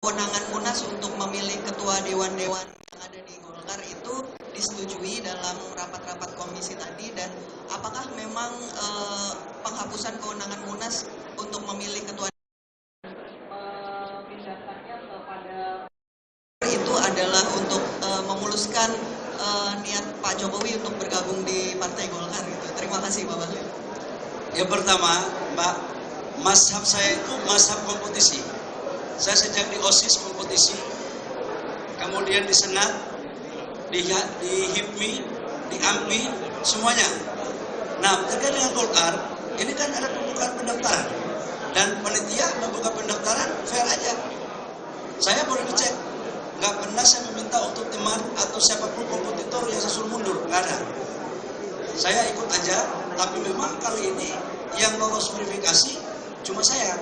Kewenangan Munas untuk memilih ketua dewan-dewan yang ada di Golkar itu disetujui dalam rapat-rapat komisi tadi, dan apakah memang penghapusan kewenangan Munas untuk memilih ketua memindahkannya kepada itu adalah untuk memuluskan niat Pak Jokowi untuk bergabung di Partai Golkar gitu. Terima kasih Pak Bahlil. Yang pertama, Mbak, mazhab saya itu mazhab kompetisi. Saya sejak di OSIS kompetisi, kemudian di Senat, di HIPMI, di AMPI, semuanya. Nah, terkait dengan Golkar, ini kan ada pembukaan pendaftaran. Dan panitia membuka pendaftaran fair aja. Saya boleh dicek. Nggak pernah saya meminta untuk teman atau siapapun kompetitor yang saya suruh mundur. Nggak ada. Saya ikut aja, tapi memang kali ini yang lolos verifikasi cuma saya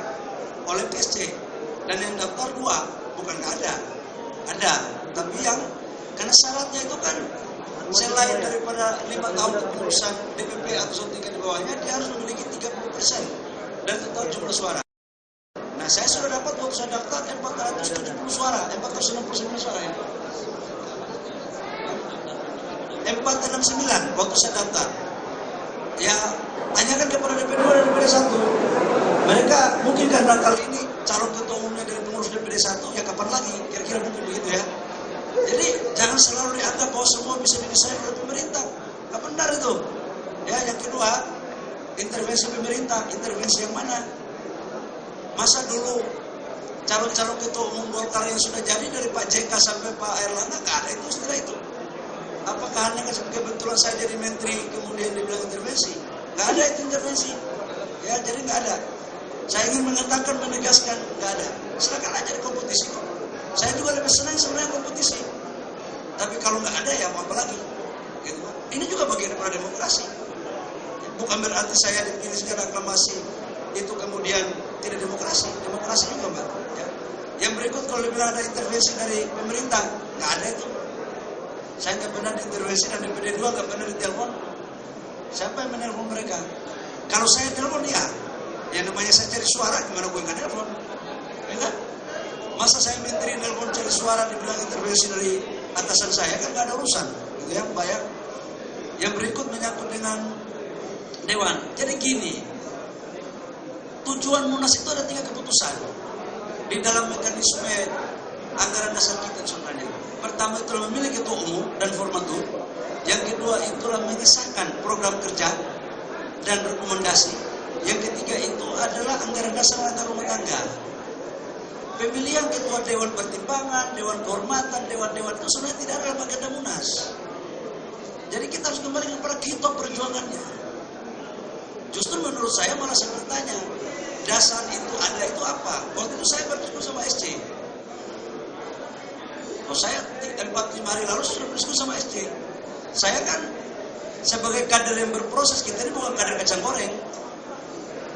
oleh PSC. Dan yang daftar 2, bukan nggak ada. Ada, tapi yang karena syaratnya itu kan selain daripada 5 tahun kepengurusan DPP atau tingkat di bawahnya, dia harus memiliki 30% dan total jumlah suara. Nah, saya sudah dapat waktu saya daftar 470 suara, 469 suara ya. 469 waktu saya daftar. Ya, tanyakan kepada DPD 2 dan DPD 1. Mereka mungkin karena kali ini calon ketua umumnya dari pengurus DPD 1, ya kapan lagi? Kira-kira mungkin begitu ya. Jadi jangan selalu dianggap bahwa semua bisa didesain oleh pemerintah. Nggak benar itu. Ya, yang kedua, intervensi pemerintah. Intervensi yang mana? Masa dulu calon-calon ketua umum Golkar yang sudah jadi dari Pak JK sampai Pak Erlangga nggak ada itu setelah itu. Apakah hanya kebetulan saya jadi menteri kemudian dibilang intervensi? Nggak ada itu intervensi. Ya, jadi nggak ada. Saya ingin mengatakan, menegaskan, nggak ada. Silakan aja di kompetisi kok. Saya juga lebih senang sebenarnya kompetisi. Tapi kalau nggak ada ya mau apa lagi? Gitu. Ini juga bagian dari demokrasi. Bukan berarti saya dipilih secara aklamasi itu kemudian tidak demokrasi. Demokrasi juga Mbak. Ya. Yang berikut kalau dibilang ada intervensi dari pemerintah, nggak ada itu. Saya nggak pernah diintervensi dan DPD 2 nggak pernah ditelepon. Siapa yang menelpon mereka? Kalau saya telepon dia, yang namanya saya cari suara, gimana gue nggak telepon? Ya kan? Masa saya menteri telepon cari suara dibilang intervensi dari atasan saya, kan nggak ada urusan, gitu ya, bayar. Yang berikut menyangkut dengan dewan. Jadi gini, tujuan Munas itu ada 3 keputusan di dalam mekanisme anggaran dasar kita sebenarnya. Pertama itu memilih ketua umum dan formatur. Yang kedua itulah mengesahkan program kerja dan rekomendasi. Yang ketiga itu adalah anggaran dasar rumah tangga. Pemilihan ketua dewan pertimbangan, dewan kehormatan, dewan-dewan itu sebenarnya tidak ada dalam agenda Munas. Jadi kita harus kembali kepada kita perjuangannya. Justru menurut saya malah saya bertanya, dasar itu ada itu apa? Waktu itu saya berdiskusi sama SC. Oh, saya 4-5 hari lalu sudah berdiskusi sama SC. Saya kan sebagai kader yang berproses, kita ini bukan kader kacang goreng.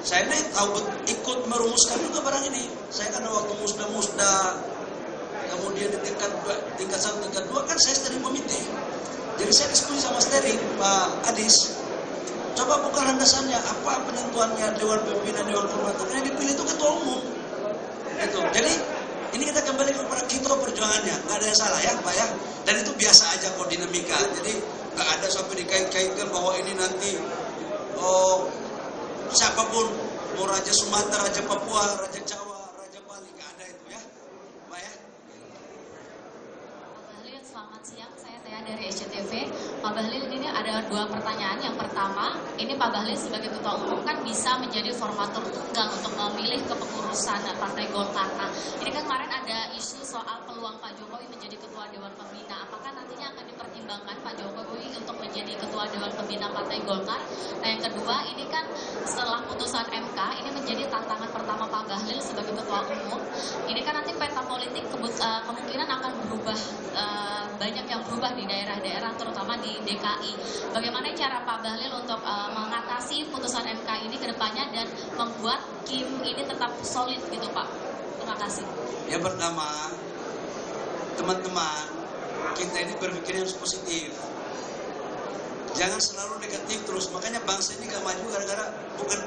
Saya ini tahu ikut merumuskan juga barang ini. Saya kan waktu musda, kemudian di tingkat 1, tingkat 2 kan saya steering committee. Jadi saya diskusi sama steering Pak Adis. Coba buka landasannya, apa penentuannya dewan pimpinan, dewan kehormatan yang dipilih itu ketua umum. Gitu. Jadi ini kita kembali kepada kita perjuangannya, nggak ada yang salah ya Pak ya. Dan itu biasa aja kok dinamika. Jadi nggak ada sampai dikait-kaitkan bahwa ini nanti siapapun, mau Raja Sumatera, Raja Papua, Raja Jawa, Raja Bali, nggak ada itu ya, Pak ya. Pak Bahlil, selamat siang. Saya Tia dari SCTV. Pak Bahlil, ini ada 2 pertanyaan. Yang pertama, ini Pak Bahlil sebagai ketua umum kan bisa menjadi formatur tunggal untuk memilih kepengurusan Partai Golkar. Nah, ini kan kemarin ada isu soal peluang Pak Jokowi menjadi ketua Dewan Pembina. Apakah nantinya akan dipertimbangkan Pak Jokowi untuk menjadi ketua Dewan Pembina Partai Golkar? Nah, yang kedua, ini kan setelah putusan MK, ini menjadi tantangan pertama Pak Bahlil sebagai ketua umum. Ini kan nanti peta politik kemungkinan akan berubah, banyak yang berubah di daerah-daerah, terutama di DKI. Bagaimana cara Pak Bahlil untuk mengatasi putusan MK ini ke depannya dan membuat Kim ini tetap solid gitu Pak? Terima kasih. Yang pertama, teman-teman, kita ini berpikir yang positif. Jangan selalu negatif terus. Makanya bangsa ini gak maju gara-gara, bukan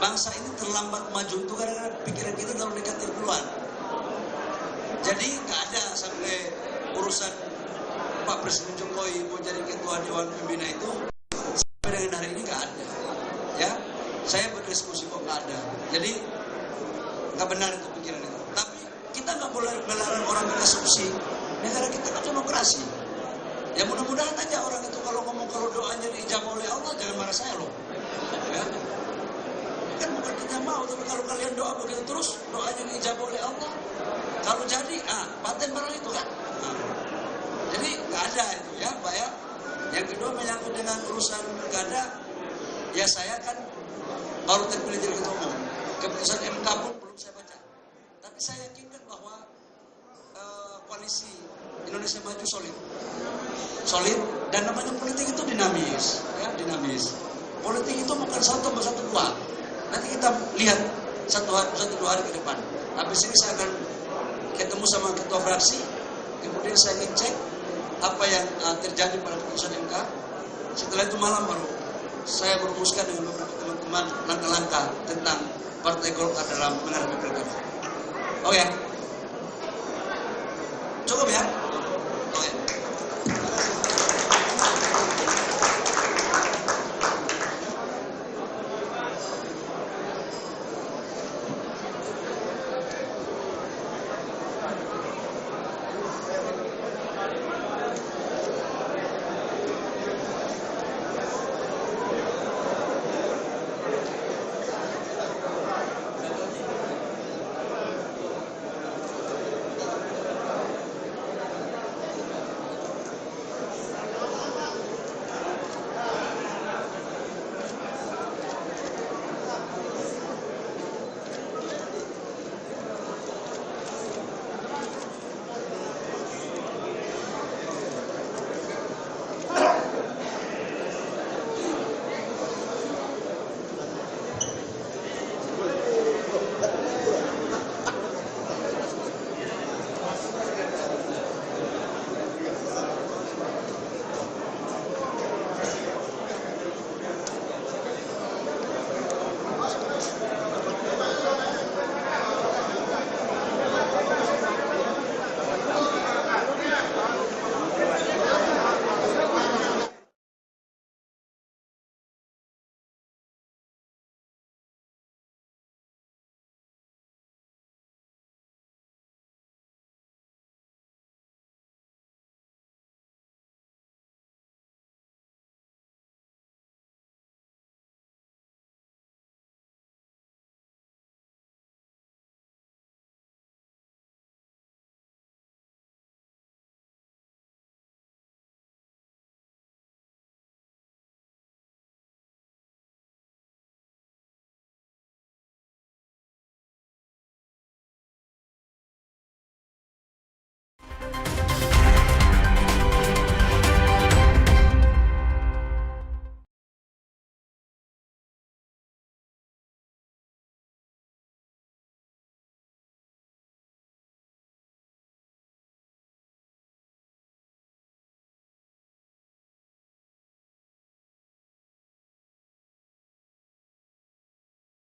bangsa ini terlambat maju itu gara-gara pikiran kita terlalu negatif duluan. Jadi nggak ada sampai urusan Pak Presiden Jokowi mau jadi ketua Dewan Pembina itu sampai dengan hari ini nggak ada. Ya, saya berdiskusi kok nggak ada. Jadi nggak benar itu pikiran itu. Tapi kita nggak boleh melarang orang berasumsi. Negara kita kan demokrasi. Ya mudah-mudahan aja orang itu kalau ngomong kalau doanya diijabah oleh Allah, jangan marah saya loh. Ya. Kan bukan kita mau, tapi kalau kalian doa begitu terus, doanya diijabah oleh Allah. Kalau jadi, paten barang itu kan. Jadi nggak ada itu ya, Pak ya. Yang kedua menyangkut dengan urusan pilkada, ya saya kan baru terpilih jadi ketua umum. Keputusan MK pun belum saya baca. Tapi saya yakinkan bahwa koalisi Indonesia Maju solid dan namanya politik itu dinamis, ya dinamis. Politik itu bukan 1+1=2. Nanti kita lihat 1-2 hari ke depan. Habis ini saya akan ketemu sama ketua fraksi, kemudian saya ngecek apa yang terjadi pada keputusan MK. Setelah itu malam baru saya merumuskan dengan beberapa teman-teman langkah-langkah tentang Partai Golkar dalam menghadapi pilkada. Oke.